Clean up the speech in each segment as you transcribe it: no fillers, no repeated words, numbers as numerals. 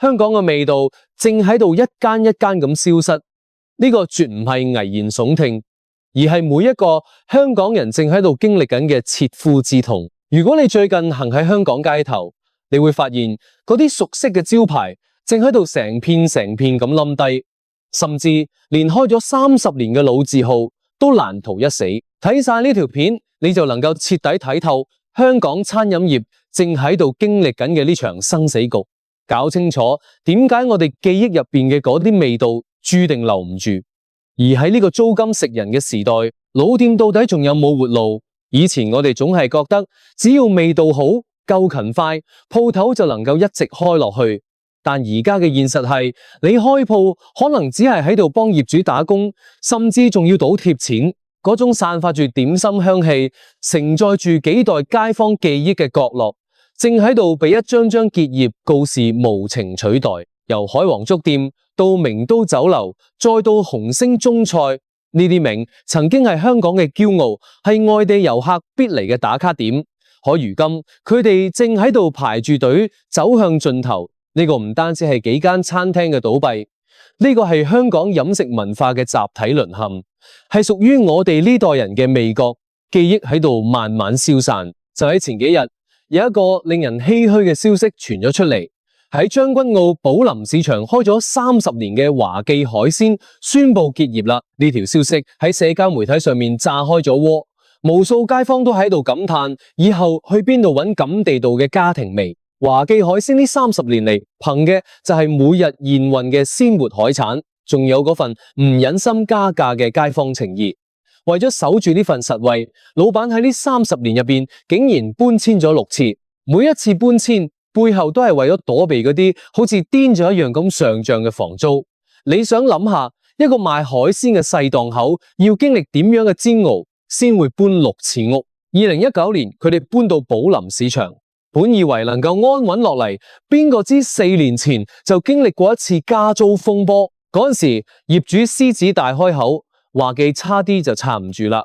香港嘅味道正喺度一間一間咁消失，呢個絕唔係危言聳聽，而係每一個香港人正喺度經歷緊嘅切膚之痛。如果你最近行喺香港街頭，你會發現嗰啲熟悉嘅招牌正喺度成片咁冧低，甚至連開咗30年嘅老字號都難逃一死。睇晒呢條片，你就能夠徹底睇透香港餐飲業正喺度經歷緊嘅呢場生死局，搞清楚點解我哋記憶入邊嘅嗰啲味道注定留唔住。而喺呢個租金食人嘅時代，老店到底仲有冇活路？以前我哋總係覺得只要味道好、夠勤快，鋪頭就能夠一直開落去。但而家嘅現實係，你開鋪可能只係喺度幫業主打工，甚至仲要倒貼錢。嗰種散發住點心香氣、承載住幾代街坊記憶嘅角落，正喺度被一張張結業告示無情取代。由海皇粥店到名都酒樓，再到紅星中菜，呢啲名曾經係香港嘅驕傲，係外地遊客必嚟嘅打卡點。可如今佢哋正喺度排住隊走向盡頭。呢個唔單止係幾間餐廳嘅倒閉，呢個係香港飲食文化嘅集體淪陷，係屬於我哋呢代人嘅味覺記憶喺度慢慢消散。就喺前幾日，有一個令人唏噓嘅消息傳咗出嚟，喺將軍澳寶林市場開咗30年嘅華記海鮮宣布結業啦。呢條消息喺社交媒體上面炸開咗鍋，無數街坊都喺度感嘆，以後去邊度揾咁地道嘅家庭味？華記海鮮呢30年嚟，憑嘅就係每日現運嘅鮮活海產，仲有嗰份唔忍心加價嘅街坊情誼。為咗守住呢份實惠，老闆喺呢30年入邊竟然搬遷咗6次，每一次搬遷背後都係為咗躲避嗰啲好似癲咗一樣咁上漲嘅房租。你想諗下，一個賣海鮮嘅細檔口要經歷點樣嘅煎熬，先會搬6次屋？2019年佢哋搬到寶林市場。本以為能夠安穩落嚟，邊個知4年前就經歷過一次加租風波。嗰陣時業主獅子大開口，華記差啲就撐唔住啦。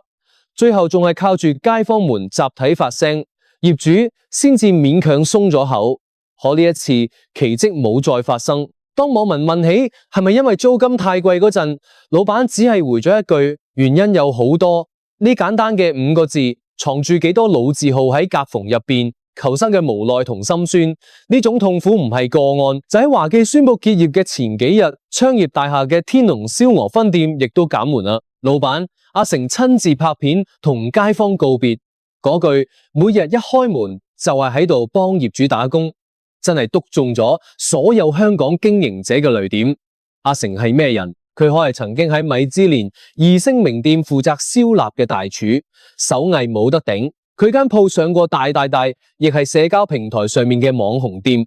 最後仲係靠住街坊們集體發聲，業主先至勉強鬆咗口。可呢一次奇蹟冇再發生。當網民問起係咪因為租金太貴嗰陣，老闆只係回咗一句：原因有好多。呢簡單嘅5個字，藏住幾多老字號喺夾縫入邊。求生嘅無奈同心酸，呢種痛苦唔係個案，就喺華記宣布結業嘅前幾日，昌業大廈嘅天龍燒鵝分店亦都減門啦。老闆阿成親自拍片同街坊告別，嗰句每日一開門就係喺度幫業主打工，真係篤中咗所有香港經營者嘅雷點。阿成係咩人？佢可係曾經喺米芝蓮2星名店負責燒臘嘅大廚，手藝冇得頂。佢間鋪上過大，亦係社交平台上面嘅網紅店。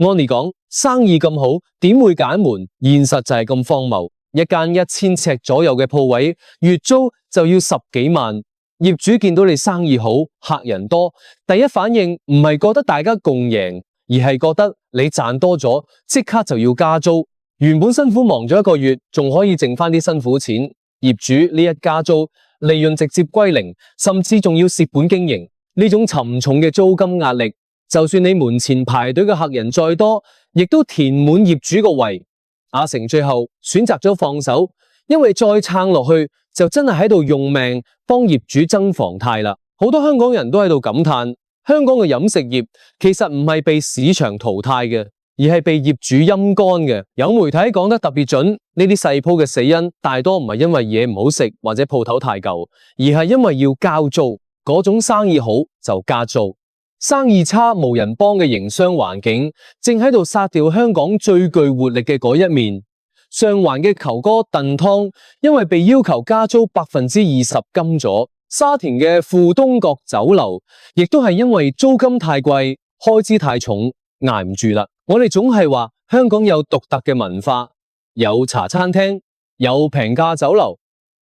按理講，生意咁好，點會揀門？現實就係咁荒謬。一間1000尺左右嘅鋪位，月租就要10幾萬。業主見到你生意好，客人多，第一反應唔係覺得大家共贏，而係覺得你賺多咗，即刻就要加租。原本辛苦忙咗1個月，仲可以剩翻啲辛苦錢。業主呢一加租，利潤直接歸零，甚至仲要蝕本經營。呢種沉重嘅租金壓力，就算你門前排隊嘅客人再多，亦都填滿業主個胃。阿成最後選擇咗放手，因為再撐落去就真係喺度用命幫業主爭房貸啦。好多香港人都喺度感嘆，香港嘅飲食業其實唔係被市場淘汰嘅，而係被業主陰乾嘅。有媒體講得特別準，呢啲細鋪嘅死因大多唔係因為嘢唔好食或者鋪頭太舊，而係因為要交租。嗰種生意好就加租，生意差無人幫嘅營商環境正喺度殺掉香港最具活力嘅嗰一面。上環嘅球哥燉湯因為被要求加租20%金咗，沙田嘅富東閣酒樓亦都係因為租金太貴，開支太重，捱唔住啦。我哋總係話香港有獨特嘅文化，有茶餐廳，有平價酒樓，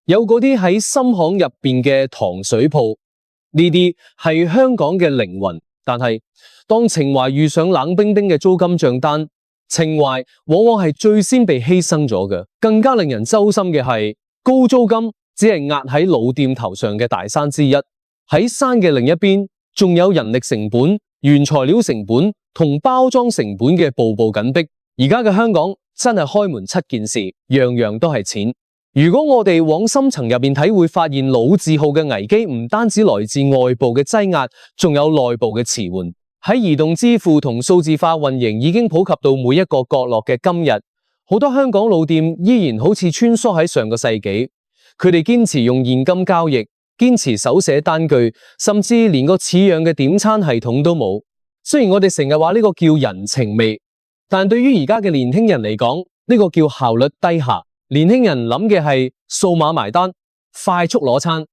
有嗰啲喺深巷入邊嘅糖水鋪，呢啲係香港嘅靈魂。但係當情懷遇上冷冰冰嘅租金賬單，情懷往往係最先被犧牲咗嘅。更加令人揪心嘅係，高租金只係壓喺老店頭上嘅大山之一，喺山嘅另一邊，仲有人力成本、原材料成本同包裝成本嘅步步緊逼。而家嘅香港真係開門七件事，樣樣都係錢。如果我哋往深層入面睇，會發現老字號嘅危機唔單止來自外部嘅擠壓，仲有內部嘅遲緩。喺移動支付同數字化運營已經普及到每一個角落嘅今日，好多香港老店依然好似穿梭喺上個世紀。佢哋堅持用現金交易，堅持手寫單據，甚至連個似樣嘅點餐系統都冇。雖然我哋成日話呢個叫人情味，但對於而家嘅年輕人嚟講，呢個叫效率低下。年輕人諗嘅係數碼埋單、快速攞餐，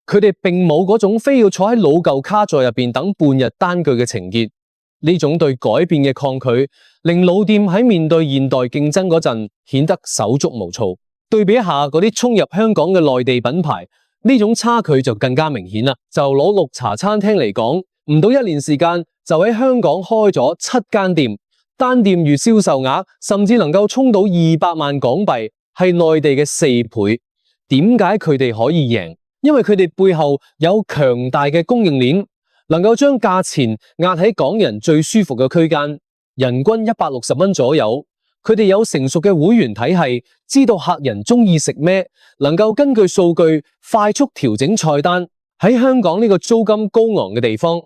佢哋並冇嗰種非要坐喺老舊卡座入邊等半日單據嘅情結。呢種對改變嘅抗拒，令老店喺面對現代競爭嗰陣顯得手足無措。對比一下嗰啲衝入香港嘅內地品牌，呢種差距就更加明顯啦。就攞綠茶餐廳嚟講，唔到1年時間就喺香港開咗7間店，單店月銷售額甚至能夠衝到200萬港幣。係內地嘅4倍。點解佢哋可以贏？因為佢哋背後有強大嘅供應鏈，能夠將價錢壓喺港人最舒服嘅區間，人均160蚊左右。佢哋有成熟嘅會員體系，知道客人中意食咩，能夠根據數據快速調整菜單。喺香港呢個租金高昂嘅地方，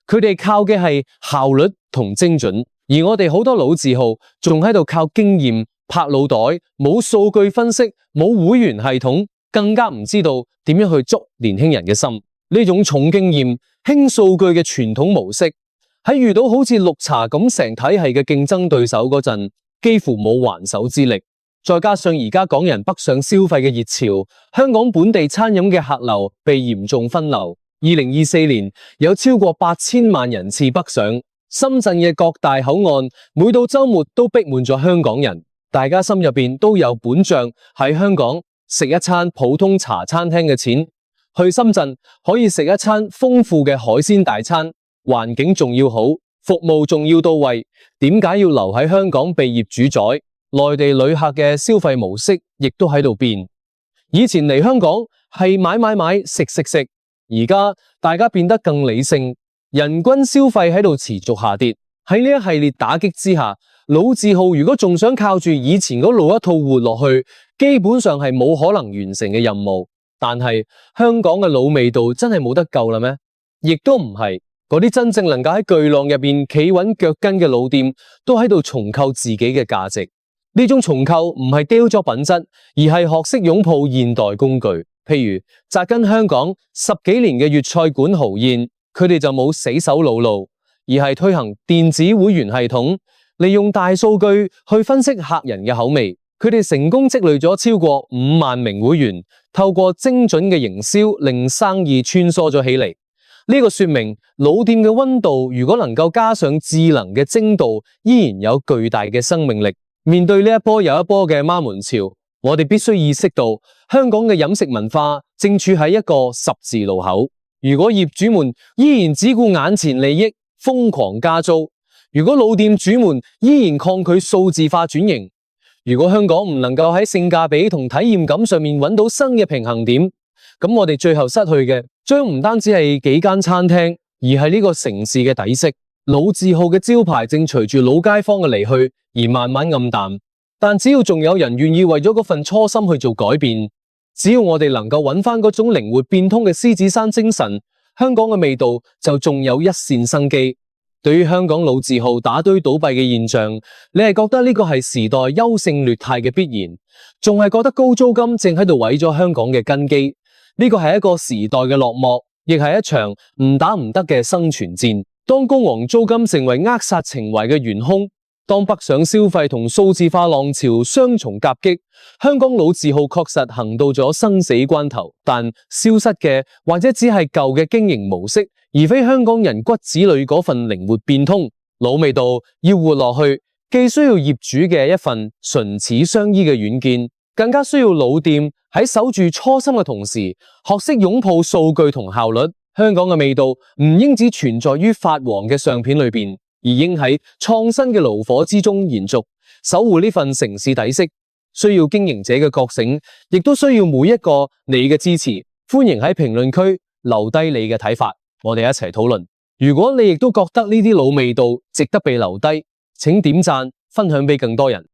佢哋靠嘅係效率同精準，而我哋好多老字號仲喺度靠經驗拍腦袋，冇數據分析，冇會員系統，更加唔知道點樣去捉年輕人嘅心。呢種重經驗、輕數據嘅傳統模式，喺遇到好似綠茶咁成體系嘅競爭對手嗰陣，幾乎冇還手之力。再加上而家港人北上消費嘅熱潮，香港本地餐飲嘅客流被嚴重分流。2024年有超過8000萬人次北上，深圳嘅各大口岸每到週末都逼滿咗香港人。大家心入邊都有本賬，喺香港食一餐普通茶餐廳嘅錢，去深圳可以食一餐豐富嘅海鮮大餐，環境仲要好，服務仲要到位。點解要留喺香港被業主宰？內地旅客嘅消費模式亦都喺度變。以前嚟香港係買食，而家大家變得更理性，人均消費喺度持續下跌。喺呢一系列打擊之下，老字號如果仲想靠住以前嗰老一套活落去，基本上係冇可能完成嘅任務。但係香港嘅老味道真係冇得救啦咩？亦都唔係，嗰啲真正能夠喺巨浪入邊企穩腳跟嘅老店，都喺度重構自己嘅價值。呢種重構唔係丟咗品質，而係學識擁抱現代工具。譬如紮根香港10幾年嘅粵菜館豪宴，佢哋就冇死守老路，而係推行電子會員系統，利用大數據去分析客人嘅口味。佢哋成功積累咗超過5萬名會員，透過精準嘅營銷，令生意穿梭咗起嚟。呢個說明老店嘅溫度如果能夠加上智能嘅精度，依然有巨大嘅生命力。面對呢一波又一波嘅孖門潮，我哋必須意識到香港嘅飲食文化正處喺一個十字路口。如果業主們依然只顧眼前利益，瘋狂加租；如果老店主們依然抗拒數字化轉型；如果香港唔能夠喺性價比同體驗感上面揾到新嘅平衡點，咁我哋最後失去嘅將唔單止係幾間餐廳，而係呢個城市嘅底色。老字號嘅招牌正隨住老街坊嘅離去而慢慢暗淡，但只要仲有人願意為咗嗰份初心去做改變，只要我哋能夠揾翻嗰種靈活變通嘅獅子山精神，香港嘅味道就仲有一線生機。對於香港老字號打堆倒閉嘅現象，你係覺得呢個係時代優勝劣汰嘅必然，仲係覺得高租金正喺度毀咗香港嘅根基？呢個係一個時代嘅落幕，亦係一場唔打唔得嘅生存戰。當高昂租金成為扼殺情懷嘅元兇，當北上消費同數字化浪潮雙重夾擊，香港老字號確實行到咗生死關頭。但消失嘅或者只係舊嘅經營模式，而非香港人骨子裏嗰份靈活變通。老味道要活落去，既需要業主嘅一份唇齒相依嘅遠見，更加需要老店喺守住初心嘅同時，學識擁抱數據同效率。香港嘅味道唔應只存在於發黃嘅相片裏邊，而應喺創新嘅爐火之中延續，守護呢份城市底色。需要經營者嘅覺醒，亦都需要每一個你嘅支持。歡迎喺評論區留低你嘅睇法，我哋一齊討論。如果你亦都覺得呢啲老味道值得被留低，請點讚、分享俾更多人。